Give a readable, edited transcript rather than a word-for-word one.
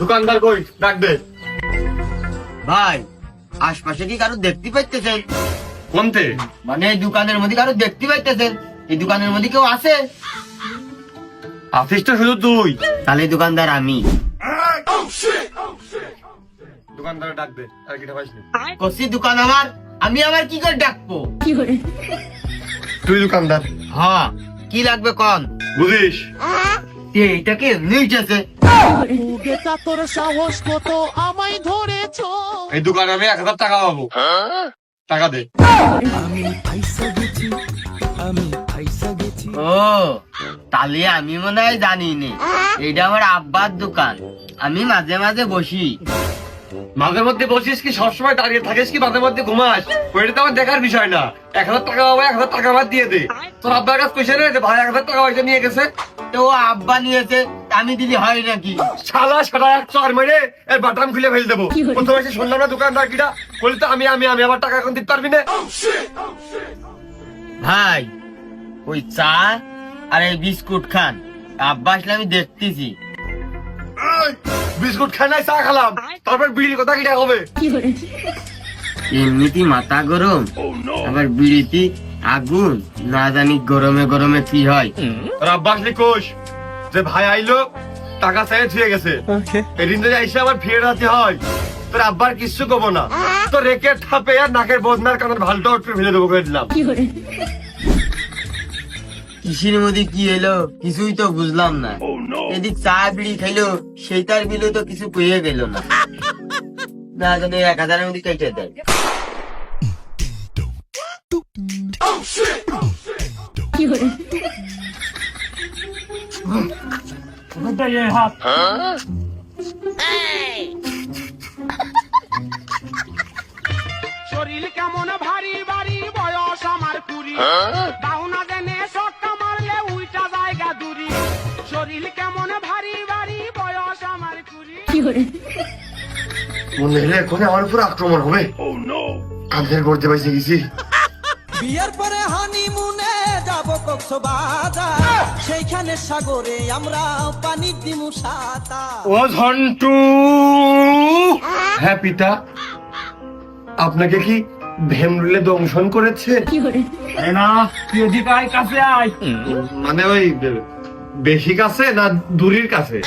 দোকানদার কই, ডাক দে। ভাই আশপাশে কি কারো দেখতে পাইতেছেন? কোনতে? মানে এই দোকানের মধ্যে কারো দেখতে পাইতেছেন? এই দোকানের মধ্যে কেউ আছে? আছিস তো শুধু তুই। তাহলে দোকানদার আমি। দোকানদার ডাক দে, আর কি পাইছিস? কসি দোকান আমার, আমি আবার কি করে ডাকবো? তুই দোকানদার। হ্যাঁ, কি লাগবে কন? বুঝিস এইটাকে এমনি উঠেছে। তোর সাহস কত আমায় ধরেছ? এই দোকানে আমি 1000 টাকা পাবো। টাকা দে। ও তাহলে আমি মনে হয় জানি নে, এইটা আমার আব্বার দোকান, আমি মাঝে মাঝে বসি। মাঝে মধ্যে বসিস কি সবসময় দাঁড়িয়ে থাকিস কি মাঝে মধ্যে ঘুমাস? ওইটা তো আমার দেখার বিষয় না। 1000 টাকা পাবো, 1000 টাকা আমার দিয়ে দে। তোর আব্বার কাছে পয়সা নেই, ভাই 1000 টাকা পয়সা নিয়ে গেছে। তো ও আব্বা নিয়েছে, আমি দিদি হয় নাকি? শালা সারা এক চর মেরে এর বাটাম খুলে ফেলে দেবো। প্রথমে এসে শুনলাম না দোকানদার কিটা বলি তো আমি আবার টাকা এখন দিতে পারবি না। ভাই ওই চা আর এই বিস্কুট খান, আব্বা আসলে আমি দেখতেছি। বিস্কুট খাই নাই, চা খেলাম, তারপর বিড়ির কথা কিটা হবে? এমনিতে মাথা গরম, আবার বিড়িতে আগুন, না জানি গরমে গরমে কি হয়। তোর আব্বা আসলে কোষ যে ভাই আইলো টাকা চাই ছুঁয়ে গেছে, এদিন যদি এসে আবার ফিরে রাতে হয়, তোর আব্বার কিচ্ছু কব না, তো রেকের থাপে আর নাকের বদনার কানের ভালটা একটু ফেলে দেবো করে দিলাম। কিসের মধ্যে কি এলো কিছুই তো বুঝলাম না। এদিক চা বিড়ি খাইলো, সেইটার বিলও তো কিছু পেয়ে গেল না। না জানি 1000-এর মধ্যে কেটে দেয়। শরীর কেমন ভারী ভারী, বয়স আমার 20, দাও না জেনে শটকা মারলে উইটা জায়গা দূরি। শরীর কেমন ভারী ভারী, বয়স আমার 20। মনে হলে এখন আমার উপর আক্রমণ হবে। কাঁধের গর্জে পাইছে গেছি। বিয়ের পরে হানিমুনে যাব কক্সবাজার, সেইখানে সাগরে আমরা পানি দিমু সাঁতার। ও ঝন্টু। হ্যাঁ পিতা, আপনাকে কি ভেমরুলে দংশন করেছে? না তুই এদিকে আয়, কাছে আয়। মানে ওই বেশি কাছে না দূরের কাছে?